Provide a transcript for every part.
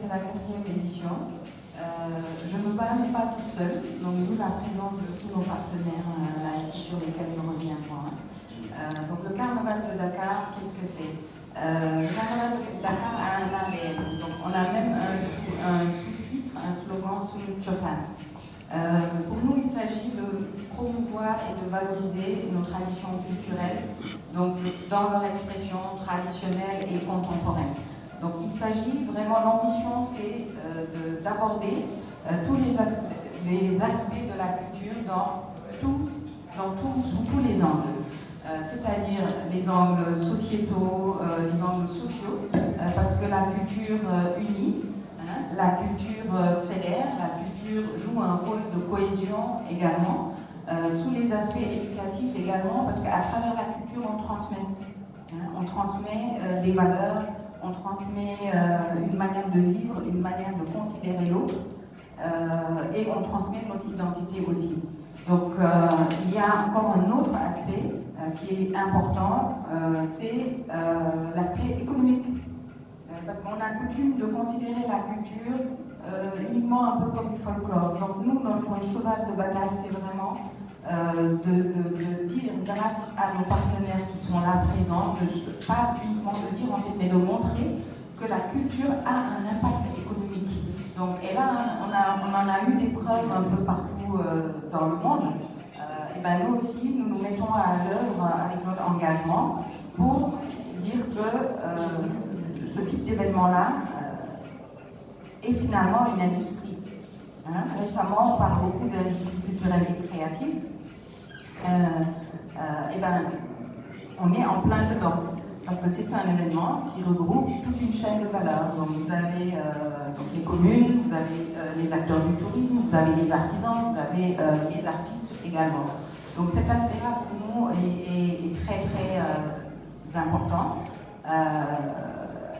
c'est la 4e édition. Je ne me permets pas toute seule, donc nous la présence de tous nos partenaires là ici sur lesquels nous reviendrons. Donc le carnaval de Dakar, qu'est-ce que c'est? Le carnaval de Dakar a un ADN, donc on a même un sous-titre, un slogan sous le Chosan. Pour nous, il s'agit de promouvoir et de valoriser nos traditions culturelles, donc dans leur expression traditionnelle et contemporaine. Donc il s'agit vraiment, l'ambition c'est d'aborder tous les aspects de la culture sous tous les angles. C'est-à-dire les angles sociétaux, les angles sociaux, parce que la culture unit, la culture fédère, la culture joue un rôle de cohésion également, sous les aspects éducatifs également, parce qu'à travers la culture on transmet des valeurs, on transmet une manière de vivre, une manière de considérer l'autre, et on transmet notre identité aussi. Donc il y a encore un autre aspect qui est important, c'est l'aspect économique. Parce qu'on a coutume de considérer la culture uniquement un peu comme du folklore. Donc nous, notre cheval de bataille, c'est vraiment de dire, grâce à nos partenaires qui sont là présents, pas uniquement de dire en fait, mais de montrer que la culture a un impact économique. Donc, et là, on en a eu des preuves un peu partout dans le monde. Et ben nous aussi, nous nous mettons à l'œuvre avec notre engagement pour dire que ce type d'événement-là est finalement une industrie. Récemment, on parle beaucoup d'industrie culturelle et créative. Et ben, on est en plein dedans. Parce que c'est un événement qui regroupe toute une chaîne de valeurs. Donc vous avez donc les communes, vous avez les acteurs du tourisme, vous avez les artisans, vous avez les artistes également. Donc cet aspect-là pour nous est très très important.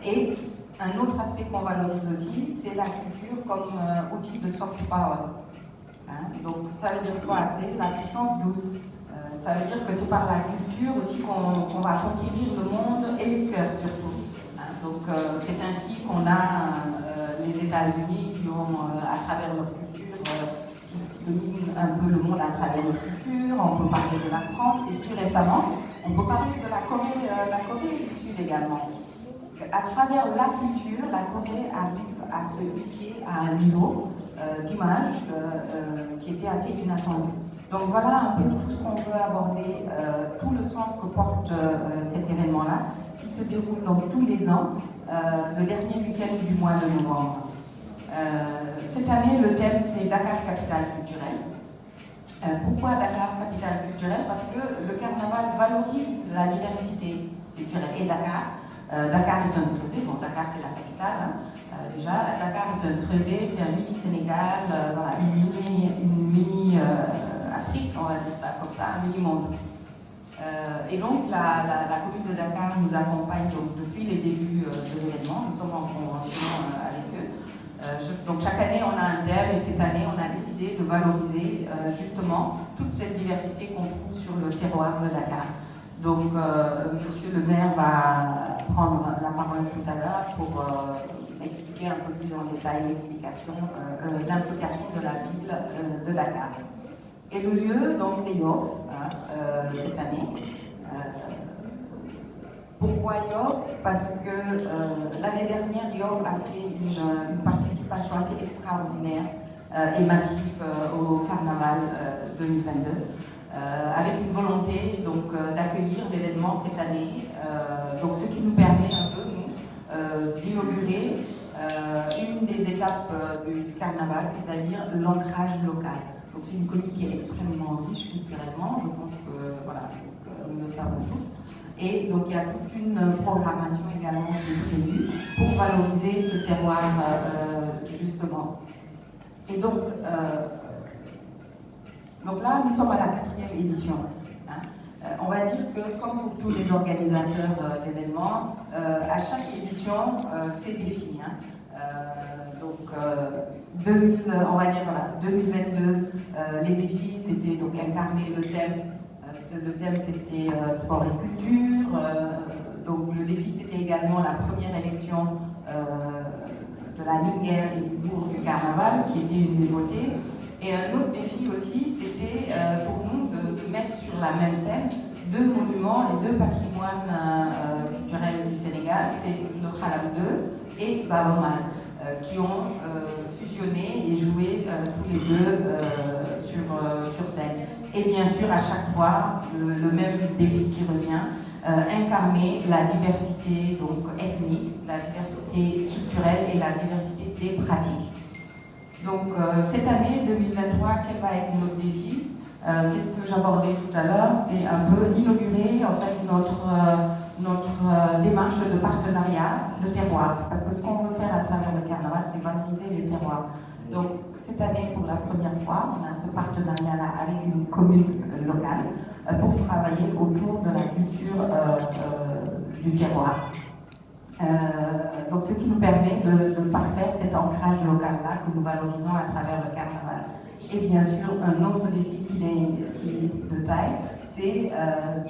Et un autre aspect qu'on valorise aussi, c'est la culture comme outil de soft power. Donc ça veut dire quoi? C'est la puissance douce. Ça veut dire que c'est par la culture aussi qu'on va conquérir le monde et les cœurs surtout. Donc c'est ainsi qu'on a les États-Unis qui ont, à travers leur culture, qui dominent un peu le monde à travers leur culture. On peut parler de la France et plus récemment, on peut parler de la Corée du Sud également. À travers la culture, la Corée arrive à se hisser à un niveau d'image qui était assez inattendu. Donc voilà un peu tout ce qu'on veut aborder, tout le sens que porte cet événement-là, qui se déroule donc tous les ans, le dernier week-end du mois de novembre. Cette année, le thème c'est Dakar Capitale Culturelle. Pourquoi Dakar Capitale Culturelle? Parce que le carnaval valorise la diversité culturelle. Et Dakar est un creuset, bon Dakar c'est la capitale, déjà, Dakar est un creuset, c'est un mini-Sénégal, voilà, une mini Afrique, on va dire ça comme ça, un mini-monde. Et donc la commune de Dakar nous accompagne donc, depuis les débuts de l'événement, nous sommes en convention avec eux. Donc chaque année on a un thème et cette année on a décidé de valoriser justement toute cette diversité qu'on trouve sur le terroir de Dakar. Donc monsieur le maire va prendre la parole tout à l'heure pour expliquer un peu plus en détail l'implication de la ville de Dakar. Et le lieu, donc c'est Yoff, cette année. Pourquoi Yoff? Parce que l'année dernière, Yoff a fait une participation assez extraordinaire et massive au Carnaval 2022, avec une volonté donc d'accueillir l'événement cette année, donc ce qui nous permet un peu, nous, d'inaugurer une des étapes du Carnaval, c'est-à-dire l'ancrage local. Donc c'est une commune qui est extrêmement riche culturellement, je pense que voilà, nous le savons tous. Et donc il y a toute une programmation également qui est prévue pour valoriser ce terroir justement. Et donc là nous sommes à la 4e édition. On va dire que comme pour tous les organisateurs d'événements, à chaque édition c'est des défis. Donc, on va dire voilà, 2022, les défis c'était donc incarner le thème. Le thème c'était sport et culture. Donc le défi c'était également la première élection de la linguère et du bourg du carnaval, qui était une nouveauté. Et un autre défi aussi, c'était pour nous de mettre sur la même scène deux monuments et deux patrimoines culturels du Sénégal, c'est le Khalam 2 et Babomal, qui ont fusionné et joué tous les deux sur scène. Et bien sûr, à chaque fois, le même défi qui revient, incarner la diversité donc, ethnique, la diversité culturelle et la diversité des pratiques. Donc cette année 2023, quel va être notre défi? C'est ce que j'abordais tout à l'heure, c'est un peu inaugurer en fait notre démarche de partenariat de terroir. Parce que ce qu'on veut faire à travers le carnaval, c'est valoriser les terroirs. Donc cette année, pour la première fois, on a ce partenariat-là avec une commune locale pour travailler autour de la culture du terroir. Donc ce qui nous permet de parfaire cet ancrage local-là que nous valorisons à travers le carnaval. Et bien sûr, un autre défi qui est de taille, c'est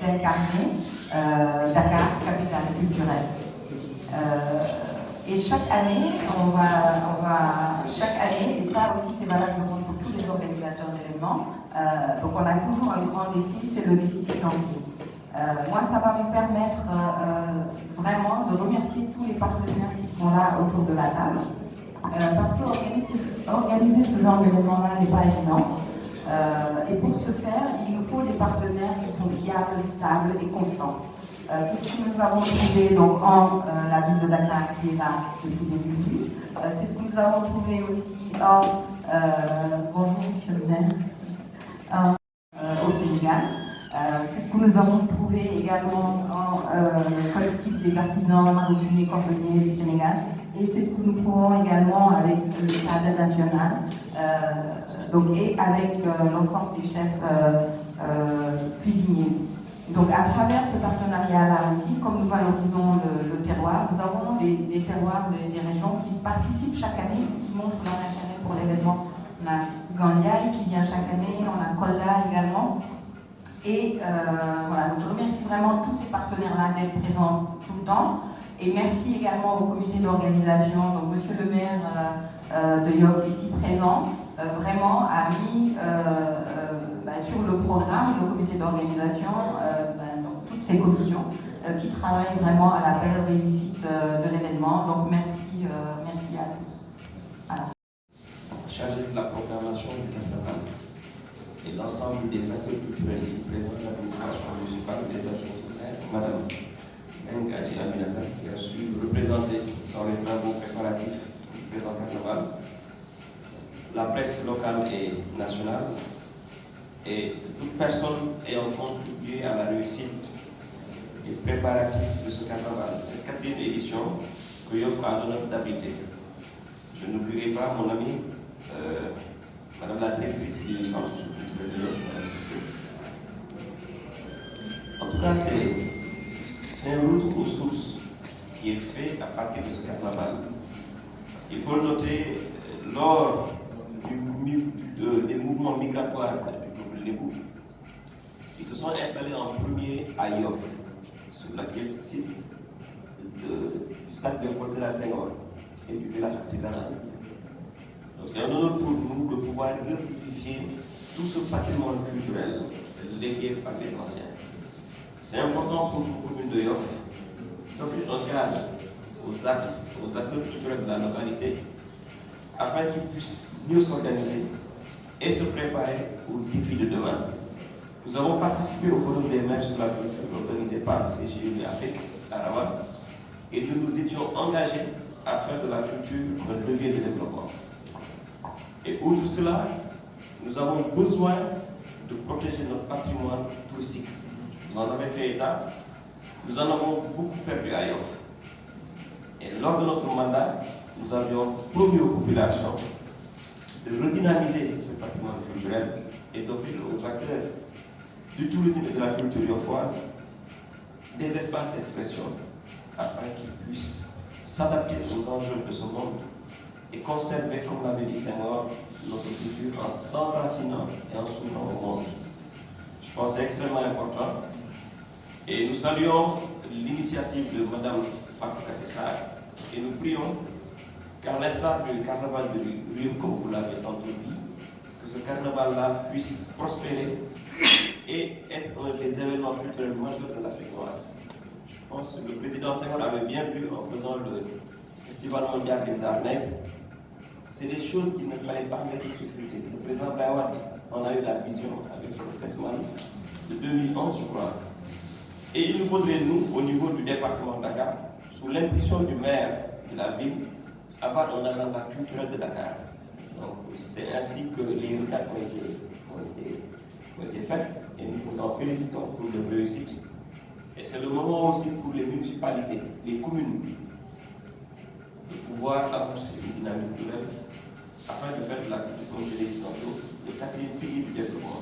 d'incarner Dakar, capitale culturelle. Et chaque année, chaque année, et ça aussi c'est valable pour tous les organisateurs d'événements, donc on a toujours un grand défi, c'est le défi financier. Moi, ça va me permettre vraiment de remercier tous les partenaires qui sont là autour de la table, parce qu'organiser ce genre d'événement-là n'est pas évident. Et pour ce faire, il nous faut des partenaires qui sont fiables, stables et constants. C'est ce que nous avons trouvé donc, en la ville de Dakar, qui est là depuis le début. C'est ce que nous avons trouvé aussi en, bonjour monsieur le maire, au Sénégal. C'est ce que nous avons trouvé également en collectif des artisans marocains et cordonniers du Sénégal. Et c'est ce que nous trouvons également avec le cadre national donc, et avec l'ensemble des chefs cuisiniers. Donc à travers ces partenariats-là aussi, comme nous valorisons le terroir, nous avons des terroirs des régions qui participent chaque année, ce qui montre leur intérêt pour l'événement. On a Gandiaï qui vient chaque année, on a Kolla également. Et voilà, donc je remercie vraiment tous ces partenaires-là d'être présents tout le temps. Et merci également au comité d'organisation, donc monsieur le maire de Yoff ici présent, vraiment a mis sur le programme, le comité d'organisation, toutes ces commissions qui travaillent vraiment à la belle réussite de l'événement. Donc merci, merci à tous. Voilà. Chargé de la programmation du carnaval et l'ensemble des acteurs culturels ici présents de l'administration municipale, des agents, madame Ngaji Aminata, qui a su représenter dans les travaux préparatifs du présent carnaval, la presse locale et nationale, et toute personne ayant contribué à la réussite et préparatifs de ce carnaval, cette 4e édition que Yoff a l'honneur d'abriter. Je n'oublierai pas mon amie, madame la directrice du centre culturel de Yoff, madame Cissé. En tout cas, c'est un retour aux sources qui est fait à partir de ce carnaval. Parce qu'il faut le noter, lors des mouvements migratoires du peuple Lébou, ils se sont installés en premier à Yoff, sur laquelle site du stade de Sédar Senghor et du village artisanal. Donc c'est un honneur pour nous de pouvoir revivifier tout ce patrimoine culturel légué par les anciens. C'est important pour une commune de Yoff d'offrir un cadre aux artistes, aux acteurs culturels de la localité, afin qu'ils puissent mieux s'organiser et se préparer aux défis de demain. Nous avons participé au Forum des maires sur la culture organisé par le CGU Afrique à Rabat et nous nous étions engagés à faire de la culture un levier de développement. Et outre cela, nous avons besoin de protéger notre patrimoine touristique. Nous en avons fait état, nous en avons beaucoup perdu à Yoff. Et lors de notre mandat, nous avions promis aux populations de redynamiser ce patrimoine culturel et d'offrir aux acteurs du tourisme et de la culture yoffoise des espaces d'expression afin qu'ils puissent s'adapter aux enjeux de ce monde et conserver, comme l'avait dit Senghor, notre culture en s'enracinant et en s'ouvrant au monde. Je pense que c'est extrêmement important. Et nous saluons l'initiative de Mme Fatou Kassessar et nous prions qu'à l'instar du carnaval de Rio, comme vous l'avez tantôt dit, que ce carnaval-là puisse prospérer et être un des événements culturels majeurs de l'Afrique noire. Je pense que le président Senghor avait bien vu en faisant le Festival mondial des arts nègres. C'est des choses qu'il ne fallait pas laisser s'effriter. Le président Blawad en a eu la vision avec le festival de 2011, je crois. Et il nous faudrait, nous, au niveau du département de Dakar, sous l'impulsion du maire de la ville, avoir un agenda culturel de Dakar. Donc, c'est ainsi que les regards ont été faites et nous vous en félicitons pour leur réussite. Et c'est le moment aussi pour les municipalités, les communes, de pouvoir avancer une dynamique nouvelle afin de faire de la culture, comme je l'ai dit tantôt, le quatrième pilier du développement.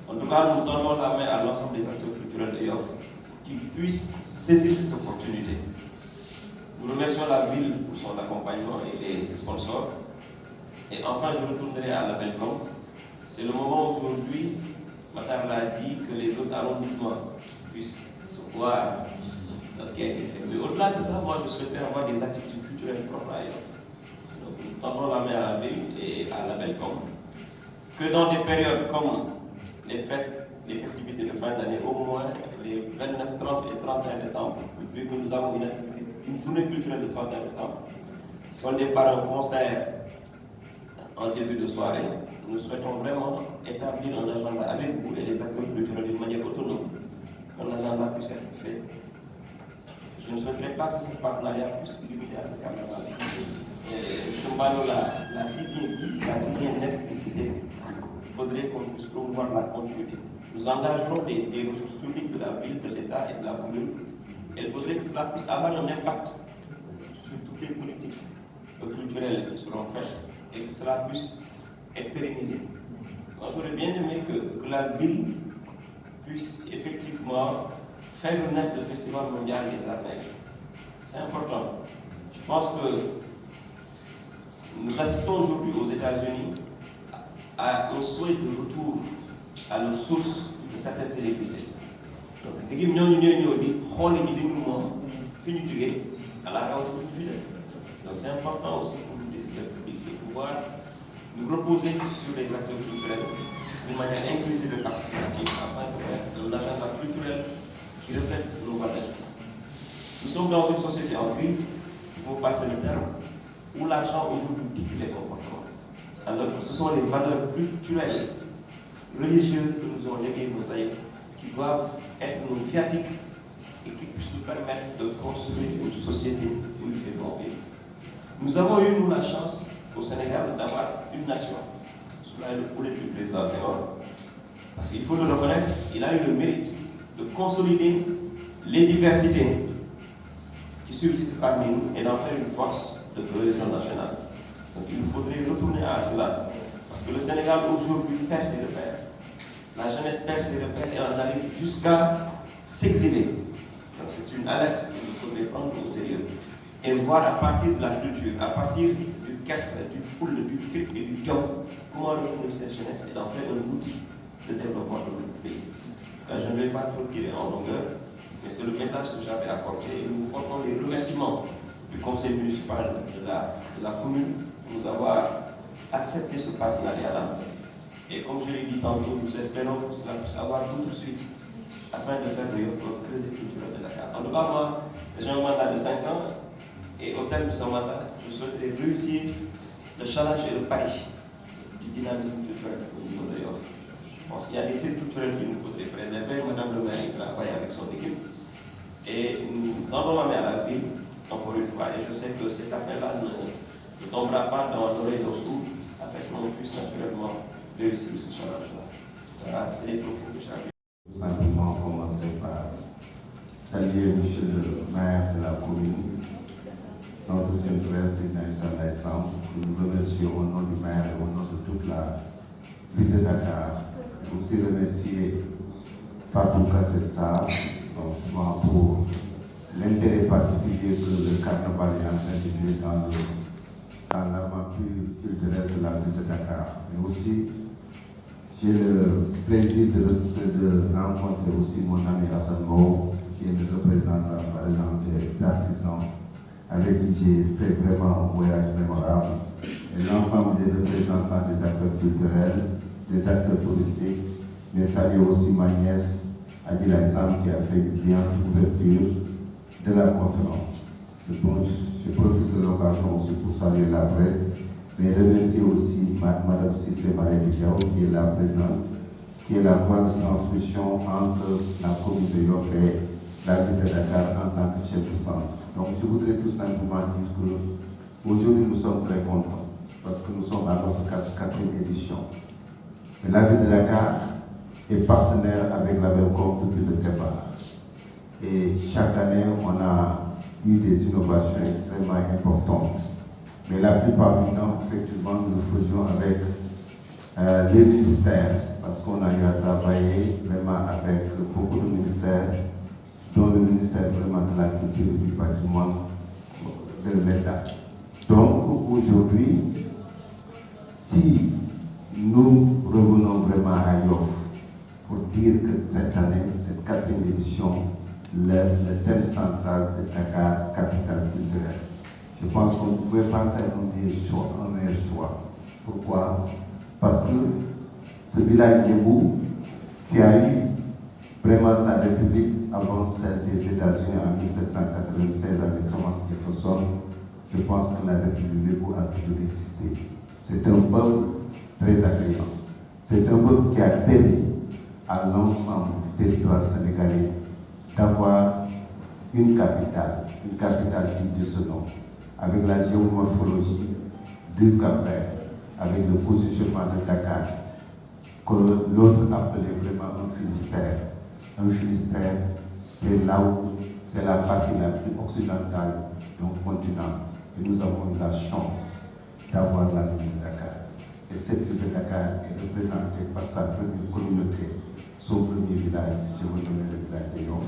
En tout cas, nous tendons la main à l'ensemble des acteurs culturels de Yoff qui puissent saisir cette opportunité. Nous remercions la ville pour son accompagnement et les sponsors. Et enfin, je retournerai à la Belgique. C'est le moment aujourd'hui, Madame l'a dit, que les autres arrondissements puissent se voir dans ce qui a été fait. Mais au-delà de ça, moi, je souhaiterais avoir des activités culturelles propres à Yoff. Donc, nous tendons la main à la ville et à la Belgique. Que dans des périodes comme les fêtes, les festivités de fin d'année, au moins les 29, 30 et 31 décembre, vu que nous avons une journée culturelle de 31 décembre, soldée par un concert en début de soirée, nous souhaitons vraiment établir un agenda avec vous et les acteurs culturels d'une manière autonome. Un agenda puisse être fait. Je ne souhaiterais pas que ce partenariat puisse se limiter à ce carnaval. M. Mbano l'a si bien explicité. Il faudrait qu'on puisse promouvoir la continuité. Nous engagerons des ressources publiques de la ville, de l'État et de la commune. Et il faudrait que cela puisse avoir un impact sur toutes les politiques culturelles qui seront faites et que cela puisse être pérennisé. Moi, j'aurais bien aimé que la ville puisse effectivement faire naître le Festival mondial des arts nègres. C'est important. Je pense que nous assistons aujourd'hui aux États-Unis à un souhait de retour à nos sources de certaines célébrités. Donc, donc c'est important aussi pour nous décideurs publics de pouvoir nous reposer sur les acteurs culturels d'une manière inclusive et participative afin de faire un agenda culturel qui reflète nos valeurs. Nous sommes dans une société en crise, pour passer le terme, où l'argent aujourd'hui dicte les comportements. Alors que ce sont les valeurs culturelles, religieuses que nous ont léguées nos aïeux, qui doivent être nos viatiques et qui puissent nous permettre de construire une société où il fait bon vivre. Nous avons eu, nous, la chance au Sénégal d'avoir une nation, sous la houlette du président Senghor. Parce qu'il faut le reconnaître, il a eu le mérite de consolider les diversités qui subsistent parmi nous et d'en faire une force de cohésion nationale. Donc il faudrait retourner à cela. Parce que le Sénégal aujourd'hui perd ses repères. La jeunesse perd ses repères et on arrive jusqu'à s'exiler. Donc c'est une alerte qu'il faudrait prendre au sérieux. Et voir à partir de la culture, à partir du casse, du foule, du fit et du job, comment retenir cette jeunesse et d'en faire un outil de développement de notre pays. Je ne vais pas trop tirer en longueur, mais c'est le message que j'avais apporté. Et nous portons les remerciements du conseil municipal de la commune pour nous avoir accepté ce partenariat-là. Et comme je l'ai dit tantôt, nous espérons que cela puisse avoir tout de suite afin de faire le creuset culturel de Dakar. En tout cas, moi, j'ai un mandat de 5 ans et au terme de ce mandat, je souhaiterais réussir le challenge et le pari du dynamisme culturel au niveau de Yoff. Je pense qu'il y a des sites culturels qu'il nous faudrait préserver. Madame le maire travaille avec son équipe et nous tendons la main à la ville, encore une fois. Et je sais que cet appel-là ne tombera pas dans l'oreille d'un sourd afin qu'on puisse naturellement réussir ce challenge-là. Voilà, c'est les propos que j'avais. Simplement commencer par saluer M. le maire de la commune, notre jeune frère, président Issa Laye Samb. Nous remercions au nom du maire et au nom de toute la ville de Dakar. Aussi remercier Fatou Kassessa, souvent pour l'intérêt particulier que le carnaval est en train de jouer dans l'aventure culturelle de la ville de Dakar. Mais aussi, j'ai le plaisir de rencontrer aussi mon ami Hassan Mou, qui est le représentant, par exemple, des artisans avec qui j'ai fait vraiment un voyage mémorable, et l'ensemble des représentants des acteurs culturels, des acteurs touristiques, mais saluer aussi ma nièce, Adila Sam, qui a fait une brillante ouverture de la conférence. Je profite de l'occasion aussi pour saluer la presse, mais remercier aussi Madame Cissé Marie Diao, qui est la présidente, qui est la voie de transmission entre la commune de Yoff et la ville de Dakar en tant que chef de centre. Donc je voudrais tout simplement dire qu'aujourd'hui nous sommes très contents parce que nous sommes à notre quatrième édition. Et la ville de Dakar est partenaire avec la Belcom depuis le départ. Et chaque année, on a eu des innovations extrêmement importantes. Mais la plupart du temps, effectivement, nous le faisions avec les ministères, parce qu'on a eu à travailler vraiment avec beaucoup de ministères, dont le ministère vraiment de la culture et du patrimoine de l'État. Donc aujourd'hui, si nous revenons vraiment à Yoff pour dire que cette année, cette quatrième édition, le thème central de Dakar, capitale culturelle, je pense qu'on ne pouvait pas faire un meilleur choix. Pourquoi? Parce que ce village debout, qui a eu vraiment sa république avant celle des États-Unis en 1796 avec Thomas Jefferson, je pense que la république debout a toujours existé. C'est un peuple très accueillant. C'est un peuple qui a permis à l'ensemble du territoire sénégalais d'avoir une capitale digne de ce nom, avec la géomorphologie du Cap-Vert, avec le positionnement de Dakar, que l'autre appelait vraiment un Finistère. Un Finistère, c'est là où c'est la partie la plus occidentale du continent. Et nous avons eu la chance d'avoir la ville de Dakar. Et cette ville de Dakar est représentée par sa première communauté, son premier village, je vous donne le village de Yoff.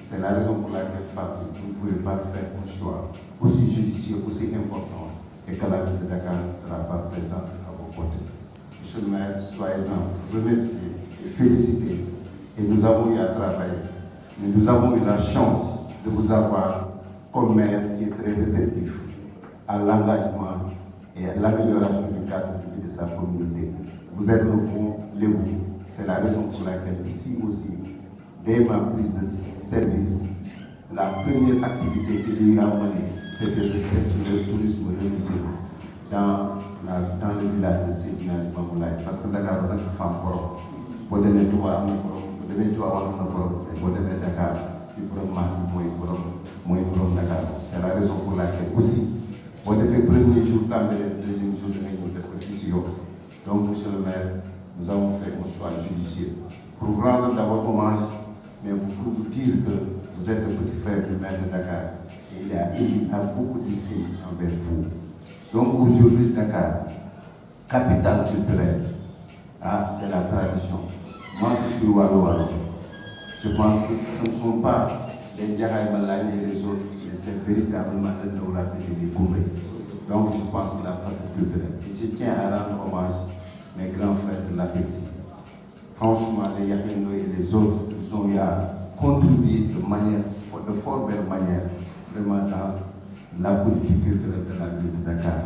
C'est la raison pour laquelle vous ne pouvez pas faire un choix aussi judicieux, aussi important, et que la ville de Dakar ne sera pas présente à vos côtés. Monsieur le maire, soyez-en remerciés et félicités. Et nous avons eu à travailler. Mais nous avons eu la chance de vous avoir comme maire qui est très réceptif à l'engagement et à l'amélioration du cadre de vie de sa communauté. Vous êtes le bon Léo. C'est la raison pour laquelle ici aussi, dès ma prise de service, la première activité que j'ai eu à mener, c'était le tourisme religieux dans le village de Sédina Limamoulaye. Parce que Dakar, on a une femme propre. Pour donner tout à Dakar, Dakar. C'est la raison pour laquelle aussi, on a fait le premier jour, le deuxième jour de l'émission. Donc, monsieur le maire, nous avons fait un choix judicieux pour vous rendre d'abord hommage, mais pour vous dire que vous êtes le petit frère du maire de Dakar et il a beaucoup d'estime envers vous. Donc aujourd'hui, Dakar, capitale culturelle, c'est la tradition. Moi, je suis Wallo. Je pense que ce ne sont pas les Djaraï Malay et les autres, mais c'est véritablement le Noura et les Koumé. Donc je pense que la face est culturelle. Et je tiens à rendre hommage à mes grands frères de l'APEXI. Franchement, les Yahieno et les autres, ils ont eu à contribuer de fort belle manière, vraiment dans la politique culturelle de la ville de Dakar.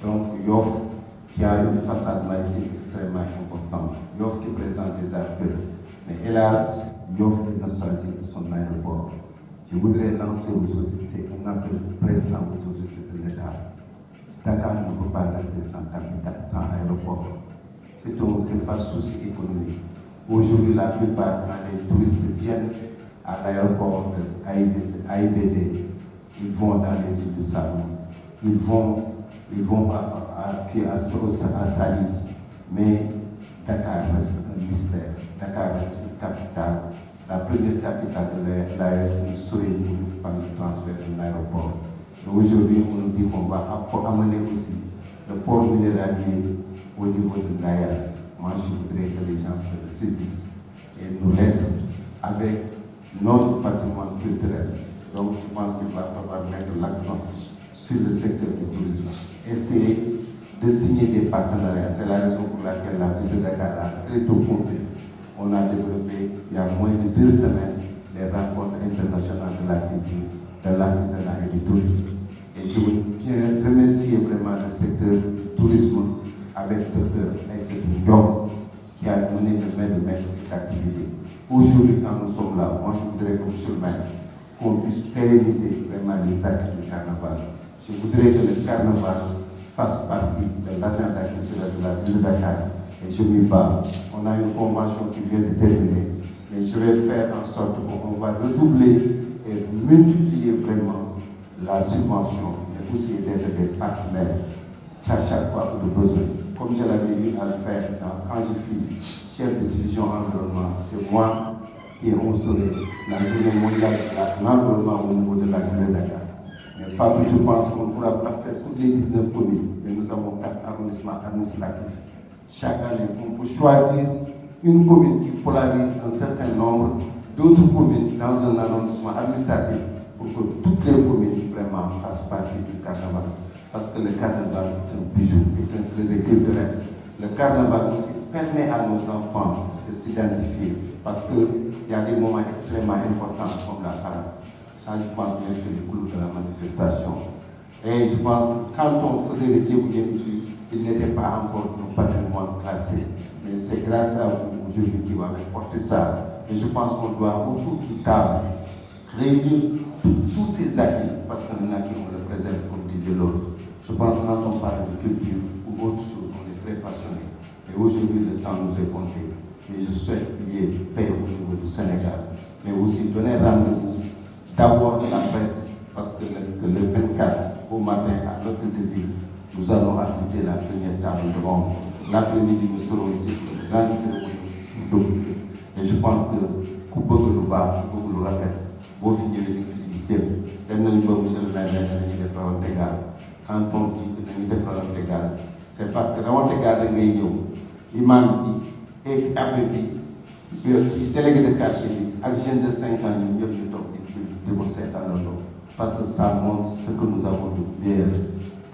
Donc, Yoff, qui a une façade maritime extrêmement importante, Yoff qui présente des arcs, mais hélas, Yoff est nostalgique de son aéroport. Je voudrais lancer aux autorités un appel pressant aux autorités de l'État. Dakar ne peut pas rester sans capitale, sans aéroport. C'est pas souci économique. Aujourd'hui, la plupart des touristes viennent à l'aéroport de AIBD. Ils vont dans les îles de Salomon. Ils vont à Sali. Mais Dakar reste un mystère. Dakar reste une capitale. La première capitale de l'AF ne saurait nous par le transfert de l'aéroport. Aujourd'hui, on nous dit qu'on va amener aussi le port minéralier au niveau de Naya. Moi, je voudrais que les gens se saisissent et nous laissent avec notre patrimoine culturel. Donc, je pense qu'il va falloir mettre l'accent sur le secteur du tourisme. Essayer de signer des partenariats. C'est la raison pour laquelle la ville de Dakar a très tôt compté. On a développé, il y a moins de 2 semaines, les rencontres internationales de la culture, de l'artisanat et du tourisme. Et je voudrais que monsieur le maire, qu'on puisse pérenniser vraiment les actes du carnaval. Je voudrais que le carnaval fasse partie de l'agenda culturel de la ville de Dakar. Et je m'y bats. On a une convention qui vient de terminer. Mais je vais faire en sorte qu'on va redoubler et multiplier vraiment la subvention, mais aussi d'être des partenaires à chaque fois pour le besoin. Comme je l'avais eu à le faire quand je fus chef de division environnement, c'est moi qui ai instauré la journée mondiale de l'environnement au niveau de la ville de Dakar. Mais pas que je pense qu'on ne pourra pas faire toutes les 19 communes, mais nous avons 4 arrondissements administratifs. Chaque année, on peut choisir une commune qui polarise un certain nombre d'autres communes dans un arrondissement administratif pour que toutes les communes vraiment fassent partie du carnaval. Parce que le carnaval est un bijou, est un trésor culturel. Le carnaval aussi permet à nos enfants de s'identifier parce qu'il y a des moments extrêmement importants comme la parade. Ça, je pense bien c'est le clou de la manifestation. Et je pense que quand on faisait le Djébougué ici, il n'était pas encore un patrimoine classé. Mais c'est grâce à vous aujourd'hui qui va porter ça. Et je pense qu'on doit autour d'une table réunir tous ces acquis, parce qu'un acquis, on le préserve, comme disait l'autre. Je pense que quand on parle de culture ou autre chose, on est très passionné. Et aujourd'hui, le temps nous est compté. Mais je souhaite qu'il y ait paix au niveau du Sénégal. Mais aussi donner rendez-vous d'abord de la presse, parce que le 24 au matin à l'hôtel de ville, nous allons appliquer la première table de ronde. L'après-midi, nous serons ici pour une grande cérémonie. Et je pense que Koubogo Louba, Koubogo Lourafet, beau fini avec une fiduciaire, même le niveau monsieur le maire, des paroles égales. Quand on dit que nous des paroles égales, c'est parce que dans le cas de Méyo, l'imam et après, le délégué de quartier, avec jeune de 5 ans, nous sommes de vos 7 ans. Parce que ça montre ce que nous avons de meilleur.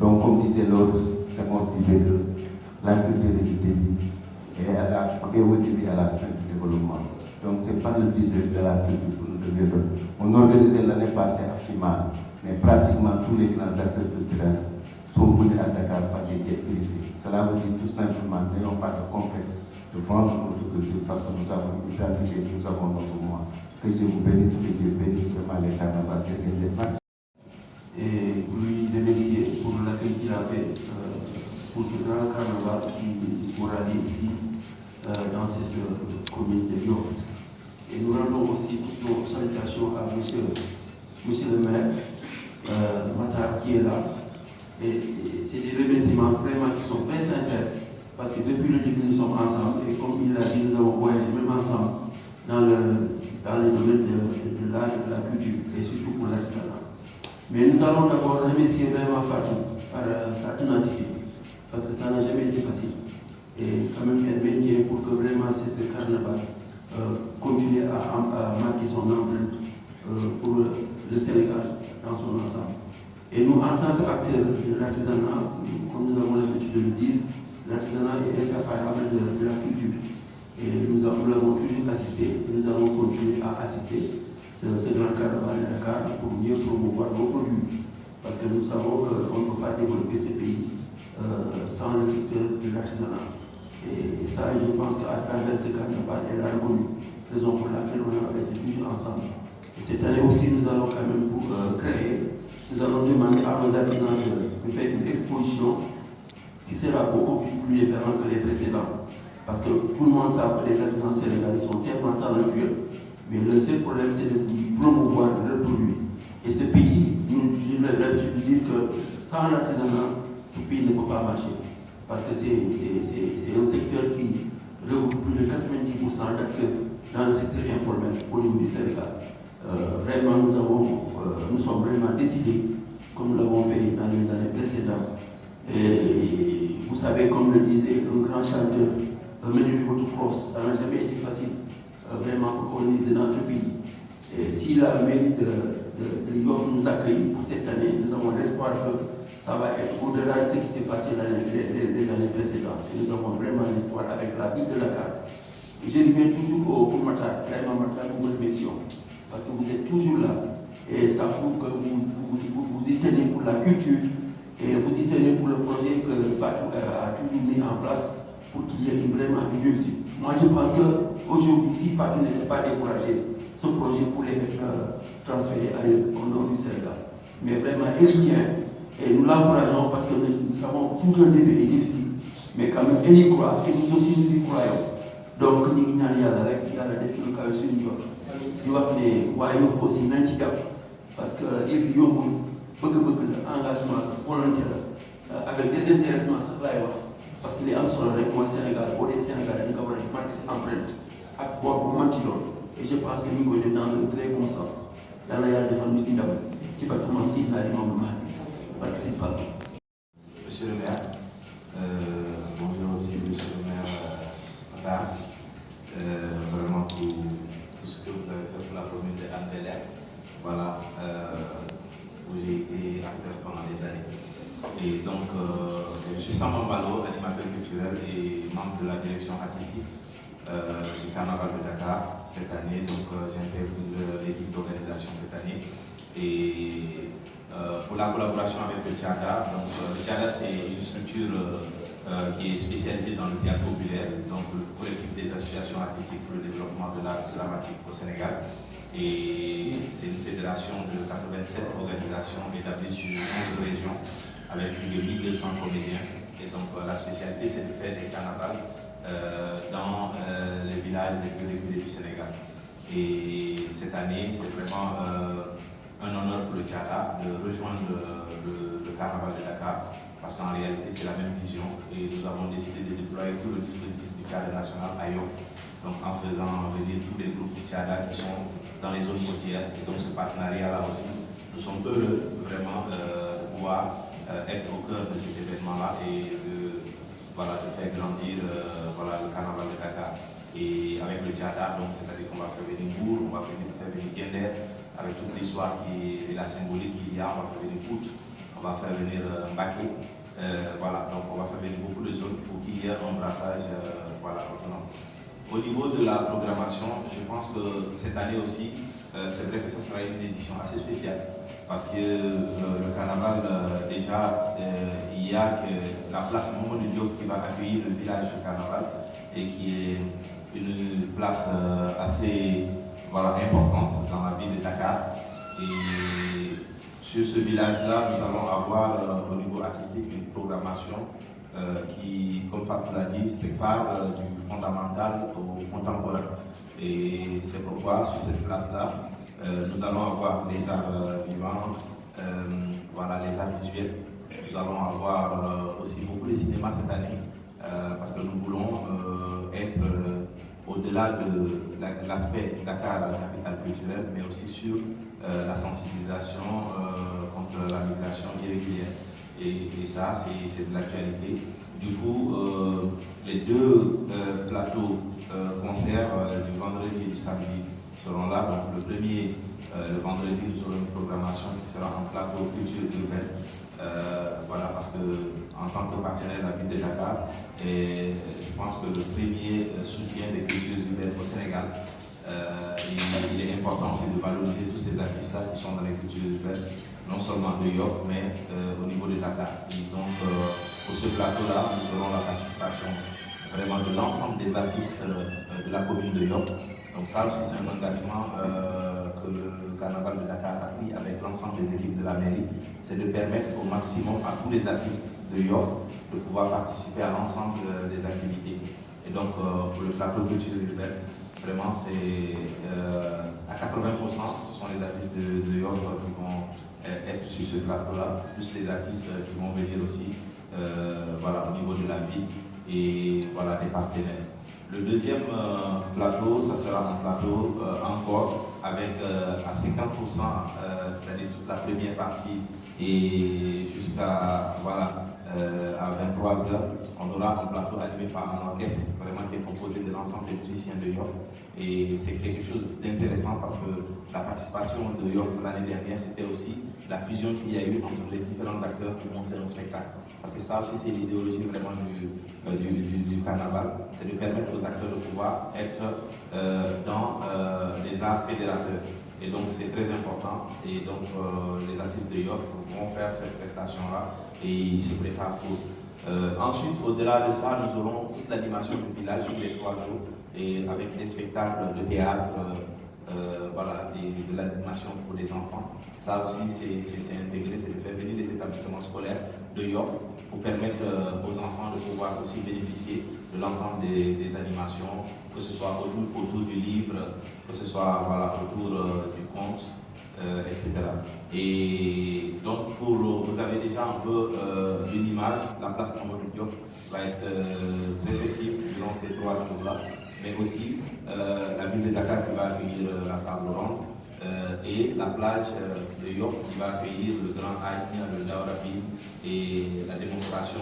Donc, comme disait l'autre, c'est mon disait que la culture est du début et au début à la fin du développement. Donc, c'est pas le vide de la culture que nous devions. On organisait l'année passée à Fima, mais pratiquement tous les grands acteurs culturels sont venus à Dakar par des jets privés. Cela veut dire tout simplement, n'ayons pas de complexe de vendre notre culture parce que nous avons une identité, nous avons notre moi. Que Dieu vous bénisse, que Dieu bénisse vraiment les carnavals. Et lui remercier pour l'accueil qu'il a fait pour ce grand carnaval qui aura lieu ici dans cette commune de Lyon. Et nous rendons aussi toutes nos salutations à monsieur le maire Matar qui est là. Et c'est des remerciements vraiment qui sont très sincères parce que depuis le début nous sommes ensemble et comme il l'a dit, nous avons voyagé même ensemble dans le domaine de l'art et de la culture et surtout pour l'artisanat. Mais nous allons d'abord remercier vraiment Fatou par sa ténacité, parce que ça n'a jamais été facile. Et quand même, elle maintient pour que vraiment cette carnaval continue à marquer son empreinte pour le Sénégal dans son ensemble. Et nous, en tant qu'acteurs de l'artisanat, comme nous avons l'habitude de le dire, l'artisanat est inséparable de la culture. Et nous l'avons toujours assisté, et nous allons continuer à assister ce grand carnaval de Dakar pour mieux promouvoir nos produits. Parce que nous savons qu'on ne peut pas développer ce pays sans le secteur de l'artisanat. Et ça, je pense qu'à travers ce carnaval, elle a reconnu, raison pour laquelle on a été toujours ensemble. Et cette année aussi, nous allons quand même créer, nous allons demander à nos artisans de faire une exposition qui sera beaucoup plus différente que les précédents. Parce que tout le monde sait que les artisans sénégalais sont tellement talentueux. Mais le seul problème, c'est de promouvoir leurs produits. Et ce pays, je veux dire que sans l'artisanat, ce pays ne peut pas marcher. Parce que c'est un secteur qui regroupe plus de 90% d'acteurs dans le secteur informel au niveau du Sénégal. Vraiment, nous sommes vraiment décidés, comme nous l'avons fait dans les années précédentes. Et vous savez, comme le disait un grand chanteur, Menu du votre cross, ça n'a jamais été facile. Vraiment organisé dans ce pays. Et s'il a le mérite de nous accueillir pour cette année, nous avons l'espoir que ça va être au-delà de ce qui s'est passé dans les années précédentes. Et nous avons vraiment l'espoir avec la ville de Dakar. Et je reviens toujours au Matar, vraiment Matar, nous vous remercions. Parce que vous êtes toujours là. Et ça prouve que vous y tenez pour la culture et vous y tenez pour le projet que Fatou a toujours mis en place pour qu'il y ait vraiment une réussite. Moi, je pense qu'aujourd'hui, si Fatou n'était pas découragé, ce projet pourrait être transféré ailleurs au nord du Sénégal. Mais vraiment, elle y tient et nous l'encourageons parce que nous savons que tout un début est difficile. Mais quand même, elle y croit et nous aussi nous y croyons. Donc, nous avons dit à la def lu kawe suñu jot di wax ne waa Yoff aussi nañ ci jàpp parce que yëf yombul bëgg-bëgg la engagement la volonté la avec désintéressement sax laay wax parce que li am solo rek mooy Sénégal boo dee Sénégal dañu ko war a marqué si empreinte ak boor bu manti loolu et je pense que ñu ngi koy def dans un très bon sens yàlla yàlla defal nit ñi ndam ci bâtiment si naa di membre maa parce que c'est pas Monsieur le maire, bonjour aussi monsieur le maire Matar, vraiment pour tout ce que vous avez fait pour la commune de Hann Bel-Air, voilà, où j'ai été acteur pendant des années. Et donc, je suis Samba Mbalo, animateur culturel et membre de la direction artistique du Carnaval de Dakar cette année. Donc, j'intègre l'équipe d'organisation cette année. Et pour la collaboration avec le TIADA, donc le TIADA c'est une structure qui est spécialisée dans le théâtre populaire, donc le collectif des associations artistiques pour le développement de l'art dramatique au Sénégal. Et c'est une fédération de 87 organisations établies sur 11 régions avec plus de 1200 comédiens. Et donc la spécialité c'est de faire des carnavals dans les villages les plus reculés du Sénégal. Et cette année c'est vraiment un honneur pour le TIADA de rejoindre le carnaval de Dakar parce qu'en réalité c'est la même vision et nous avons décidé de déployer tout le dispositif du TIADA national à Yoff, donc en faisant venir tous les groupes du TIADA qui sont dans les zones côtières. Et donc ce partenariat là aussi, nous sommes heureux vraiment de pouvoir être au cœur de cet événement là et de faire grandir le carnaval de Dakar. Et avec le TIADA, donc c'est-à-dire qu'on va faire venir Mbour, on va faire venir Diender, avec toute l'histoire et la symbolique qu'il y a, on va faire venir Pout, on va faire venir Mbaké, donc on va faire venir beaucoup de zones pour qu'il y ait un brassage autonome. Au niveau de la programmation, je pense que cette année aussi, c'est vrai que ça sera une édition assez spéciale, parce que le carnaval, déjà, il y a que la place Mamadou Diop qui va accueillir le village du carnaval, et qui est une place assez importante dans la ville de Dakar. Et sur ce village-là, nous allons avoir au niveau artistique une programmation qui, comme Fatou l'a dit, sépare du fondamental au contemporain. Et c'est pourquoi sur cette place-là, nous allons avoir les arts vivants, les arts visuels. Nous allons avoir aussi beaucoup de cinéma cette année, parce que nous voulons être au-delà de l'aspect Dakar, la capitale culturelle, mais aussi sur la sensibilisation contre la migration irrégulière. Et ça, c'est de l'actualité. Du coup, les deux plateaux concerts du vendredi et du samedi seront là. Donc le premier, le vendredi, nous aurons une programmation qui sera en plateau culture urbaine. Parce que en tant que partenaire de la ville de Dakar, et je pense que le premier soutien des cultures urbaines au Sénégal, il est important aussi de valoriser tous ces artistes-là qui sont dans les cultures urbaines, non seulement de Yoff, mais au niveau de Dakar. Et donc, pour ce plateau-là, nous aurons la participation vraiment de l'ensemble des artistes de la commune de Yoff. Donc ça aussi, c'est un engagement que le carnaval de Dakar a pris avec l'ensemble des équipes de la mairie, c'est de permettre au maximum à tous les artistes de Yoff de pouvoir participer à l'ensemble des activités. Et donc, pour le plateau culture urbaine, vraiment, c'est à 80%, ce sont les artistes de Yoff qui vont être sur ce plateau-là, plus les artistes qui vont venir aussi au niveau de la ville et des partenaires. Le deuxième plateau, ça sera un plateau encore avec à 50%, c'est-à-dire toute la première partie et jusqu'à à 23h, on aura un plateau animé par un orchestre vraiment qui est composé de l'ensemble des musiciens de Yoff. Et c'est quelque chose d'intéressant parce que la participation de Yoff l'année dernière, c'était aussi la fusion qu'il y a eu entre les différents acteurs qui montaient un spectacle. Parce que ça aussi, c'est l'idéologie vraiment du carnaval, c'est de permettre aux acteurs de pouvoir être dans les arts fédérateurs. Et donc c'est très important. Et donc les artistes de Yoff vont faire cette prestation-là et ils se préparent pour. Ensuite, au-delà de ça, nous aurons toute l'animation du village sur les 3 jours et avec des spectacles de théâtre voilà, de l'animation pour les enfants. Ça aussi, c'est intégré, c'est de faire venir les établissements scolaires de Yoff pour permettre aux enfants de pouvoir aussi bénéficier de l'ensemble des animations, que ce soit autour du livre, que ce soit voilà, autour du conte, etc. Et donc, vous avez déjà un peu une image, la place Amadou Diop va être très festive durant ces 3 jours-là, mais aussi la ville de Dakar qui va accueillir la table ronde et la plage de Yoff qui va accueillir le grand Haïti, le Daourabi et la démonstration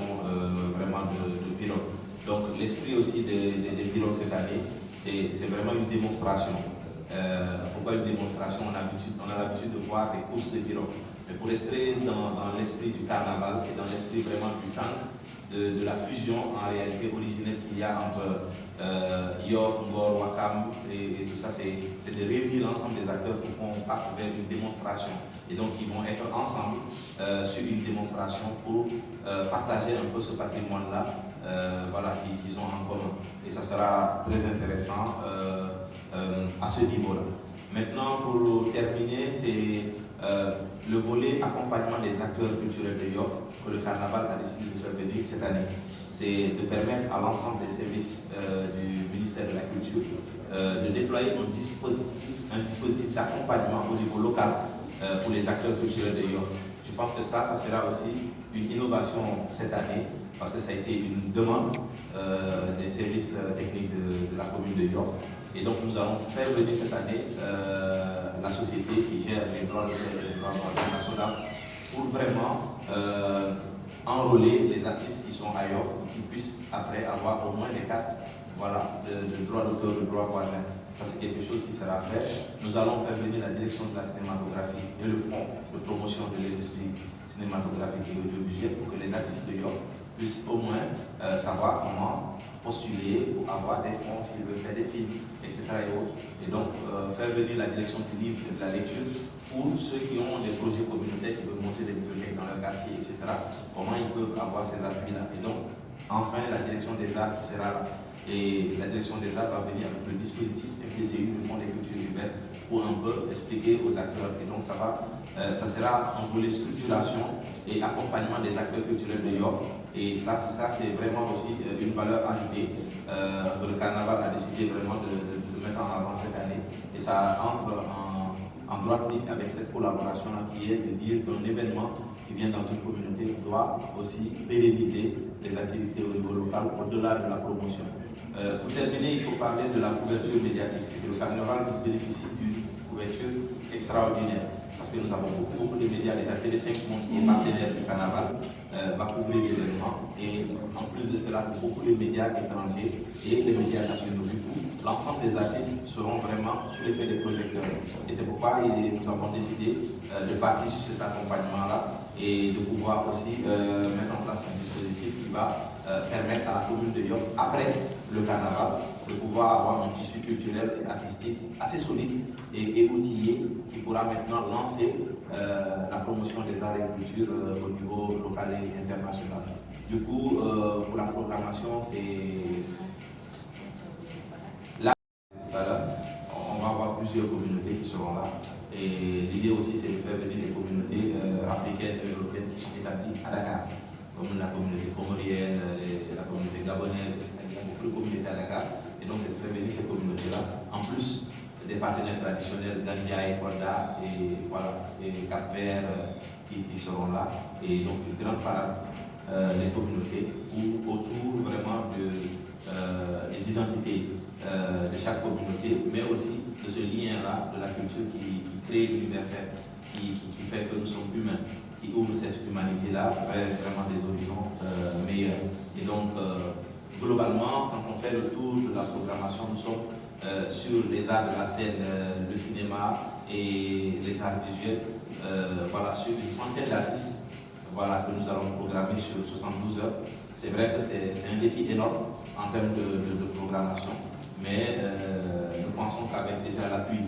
vraiment de pirogue. Donc l'esprit aussi des pirogues cette année, c'est vraiment une démonstration. Pourquoi une démonstration? On a l'habitude de voir des courses de pirogues. Mais pour rester dans l'esprit du carnaval et dans l'esprit vraiment du temps, de la fusion en réalité originelle qu'il y a entre Yoff, Ngor, Wakam et tout ça, c'est de réunir l'ensemble des acteurs pour qu'on parte vers une démonstration. Et donc ils vont être ensemble sur une démonstration pour partager un peu ce patrimoine-là voilà, qu'ils ont en commun. Et ça sera très intéressant à ce niveau-là. Maintenant, pour terminer, c'est le volet accompagnement des acteurs culturels de Yoff que le carnaval a décidé de faire venir cette année. C'est de permettre à l'ensemble des services du ministère de la Culture de déployer un dispositif d'accompagnement au niveau local pour les acteurs culturels de Yoff. Je pense que ça sera aussi une innovation cette année parce que ça a été une demande des services techniques de la commune de Yoff. Et donc nous allons faire venir cette année la société qui gère les droits nationaux pour vraiment enrôler les artistes qui sont ailleurs pour qu'ils puissent après avoir au moins des cartes voilà, de droit d'auteur, de droit voisin. Ça c'est quelque chose qui sera fait. Nous allons faire venir la direction de la cinématographie et le fonds de promotion de l'industrie cinématographique et audiovisuelle pour que les artistes de Yoff puissent au moins savoir comment postuler pour avoir des fonds s'ils veulent faire des films, etc. Et donc faire venir la direction du livre et de la lecture pour ceux qui ont des projets communautaires, qui veulent monter des bibliothèques dans leur quartier, etc. Comment ils peuvent avoir ces appuis-là. Et donc, enfin, la direction des arts qui sera là. Et la direction des arts va venir avec le dispositif FDCU, le Fonds des cultures urbaines, pour un peu expliquer aux acteurs. Et donc, ça sera un volet structuration et accompagnement des acteurs culturels de Yoff. Et ça c'est vraiment aussi une valeur ajoutée que le carnaval a décidé vraiment de mettre en avant cette année. Et ça entre en droite ligne avec cette collaboration-là qui est de dire qu'un événement qui vient dans une communauté doit aussi pérenniser les activités au niveau local au-delà de la promotion. Pour terminer, il faut parler de la couverture médiatique. C'est que le carnaval nous bénéficie d'une couverture extraordinaire. Parce que nous avons beaucoup de médias, déjà TV5 Monde qui est partenaire du carnaval, va couvrir l'événement. Et en plus de cela, beaucoup de médias étrangers et les médias nationaux. Du coup, l'ensemble des artistes seront vraiment sous l'effet des projecteurs. Et c'est pourquoi nous avons décidé de partir sur cet accompagnement-là et de pouvoir aussi mettre en place un dispositif qui va permettre à la commune de Yoff, après le carnaval, de pouvoir avoir un tissu culturel et artistique assez solide et outillé qui pourra maintenant lancer la promotion des arts et des cultures au niveau local et international. Du coup, pour la programmation, c'est là, on va avoir plusieurs communautés qui seront là. Et l'idée aussi, c'est de faire venir des communautés africaines et européennes qui sont établies à Dakar, comme la communauté comorienne, la communauté gabonaise, il y a beaucoup de communautés à Dakar. Et donc, c'est de faire venir ces communautés-là, en plus des partenaires traditionnels, Gambia et Kolda, et voilà, et Cap-Vert qui seront là. Et donc, une grande parade des communautés autour vraiment des identités de chaque communauté, mais aussi de ce lien-là de la culture qui crée l'universel, qui fait que nous sommes humains, qui ouvre cette humanité-là vers vraiment des horizons meilleurs. Et donc, globalement, quand on fait le tour de la programmation, nous sommes sur les arts de la scène, le cinéma et les arts visuels, voilà, sur une centaine d'artistes voilà, que nous allons programmer sur 72 heures. C'est vrai que c'est un défi énorme en termes de programmation, mais nous pensons qu'avec déjà l'appui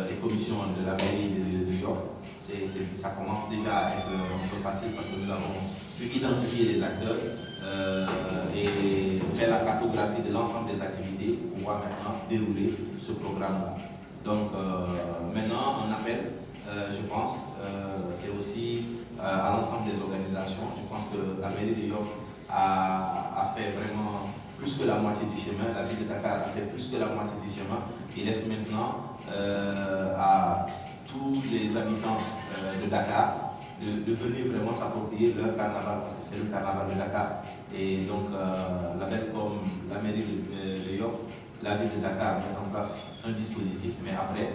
des commissions de la mairie de Yoff, ça commence déjà à être un peu facile parce que nous avons pu identifier les acteurs et faire la cartographie de l'ensemble des activités pour pouvoir maintenant dérouler ce programme-là. Donc maintenant, un appel, je pense, c'est aussi à l'ensemble des organisations. Je pense que la mairie de Yoff a fait vraiment plus que la moitié du chemin. La ville de Dakar a fait plus que la moitié du chemin. Il laisse maintenant à tous les habitants de Dakar de venir vraiment s'approprier leur carnaval, parce que c'est le carnaval de Dakar. Et donc, label comme la mairie de Yoff, la ville de Dakar met en place un dispositif, mais après,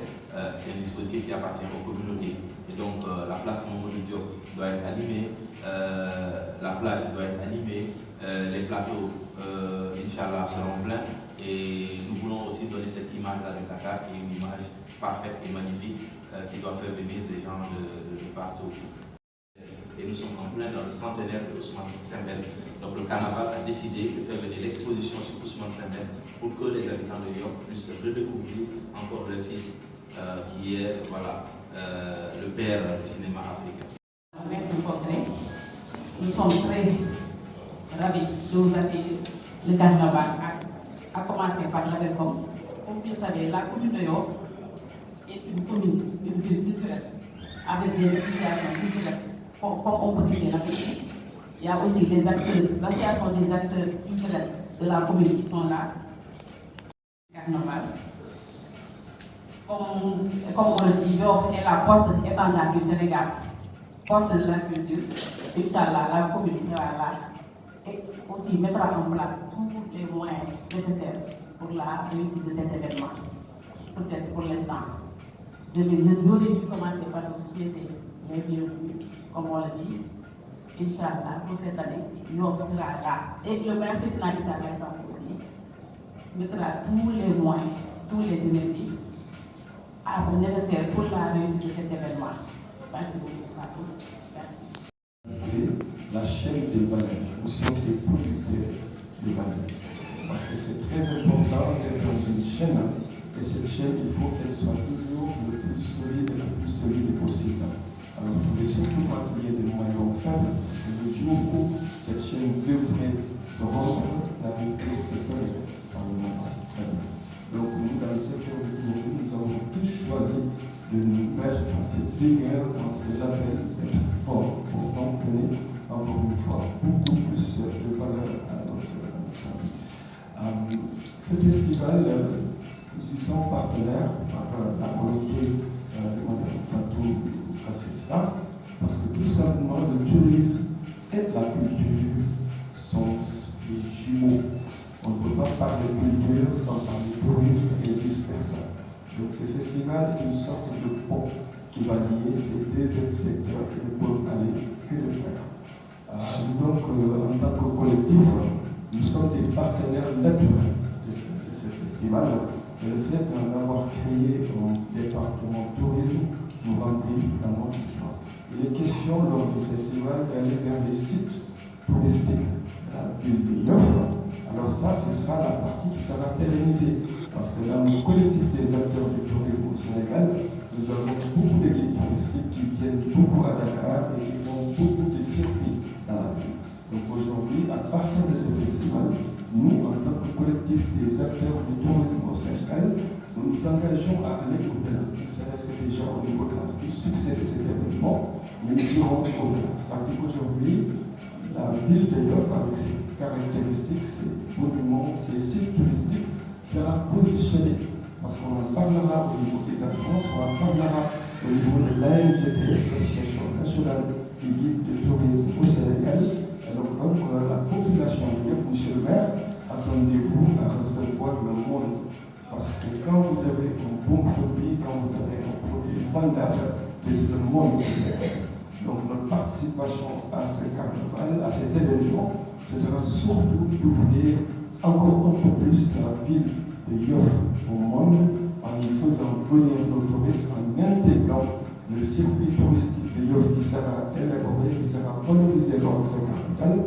c'est un dispositif qui appartient aux communautés. Et donc, la place Mamadou Diop doit être animée, la plage doit être animée, les plateaux, Inch'Allah, seront pleins. Et nous voulons aussi donner cette image-là de Dakar, qui est une image parfaite et magnifique, qui doit faire venir des gens de partout. Et nous sommes en plein dans le centenaire de Ousmane Sembène. Donc le carnaval a décidé de faire venir l'exposition sur Ousmane Sembène pour que les habitants de Yoff puissent redécouvrir encore leur fils, qui est le père du cinéma africain. Nous sommes très ravis de vous accueillir. Le carnaval a commencé par l'ADECOM. Comme vous le savez, la commune de Yoff est une commune, une ville culturelle, avec des associations culturelles, comme on peut citer la politique. Il y a aussi des acteurs, l'association des acteurs culturels de la commune qui sont là. Carnaval. Comme on le dit, Yoff est la porte étendard du Sénégal, porte de la culture. Inch'Allah, la commune sera là et aussi mettra en place tous les moyens nécessaires pour la réussite de cet événement. Peut-être pour l'instant. J'aurais dû commencer par nos sociétés, mais bienvenue, comme on le dit. Inch'Allah, pour cette année, Yoff sera là. Et le maire Sidna Issa Laye aussi mettra tous les moyens, tous les énergies nécessaires pour la réussite de cet événement. Merci beaucoup à tous. Merci. La chaîne des valeurs, nous sommes des producteurs de valeurs. Parce que c'est très important d'être dans une chaîne, et cette chaîne, il faut qu'elle soit toujours le plus solide possible. Alors, il faudrait surtout pas qu'il y ait des moyens faibles, et le jour où cette chaîne devrait se rendre, la vérité se fait par le moment faible. Donc, nous, dans le secteur du tourisme, nous avons tous choisi de nous mettre dans cette rigueur, dans ces labels, d'être forts, pour donc donner encore une fois beaucoup plus de valeur à notre famille. Ce festival, nous y sommes partenaires par la volonté de Mme Fatou Kassessa, parce que tout simplement le tourisme et la culture sont des jumeaux. On ne peut pas parler de culture sans parler de tourisme et vice-versa. Donc ce festival est une sorte de pont qui va lier ces deux secteurs qui ne peuvent aller que de pair. Donc en tant que collectif, nous sommes des partenaires naturels de ce festival. Et le fait d'avoir créé un département tourisme nous remplit d'un autre joie. Il est question lors du festival d'aller vers les sites touristiques de la ville de Yoff. Alors ça, ce sera la partie qui sera pérennisée. Parce que dans le collectif des acteurs du tourisme au Sénégal, nous avons beaucoup de guides touristiques qui viennent beaucoup à Dakar et qui font beaucoup de circuits dans la ville. Donc aujourd'hui, à partir de ce festival, nous, en tant que collectif des acteurs du tourisme au Sénégal, nous nous engageons à aller au-delà. Ne serait-ce que déjà au niveau du succès de cet événement, mais nous irons au-delà. Ça veut dire qu'aujourd'hui, la ville de Yoff, avec ses caractéristiques, ses monuments, ses sites touristiques, sera positionné, parce qu'on en parlera au niveau des agences, on en parlera au niveau de l'ANGTS, l'Association nationale des guides de tourisme au Sénégal. Alors donc la population de Yoff, monsieur le maire, attendez-vous à recevoir le monde. Parce que quand vous avez un bon produit, quand vous avez un produit vendable, c'est le monde qui est. Donc notre participation à ce carnaval, à cet événement, ce sera surtout d'ouvrir encore un peu plus la ville de Yoff au monde en y faisant venir nos touristes, en intégrant le circuit touristique de Yoff qui sera élaboré, qui sera valorisé lors de ce carnaval.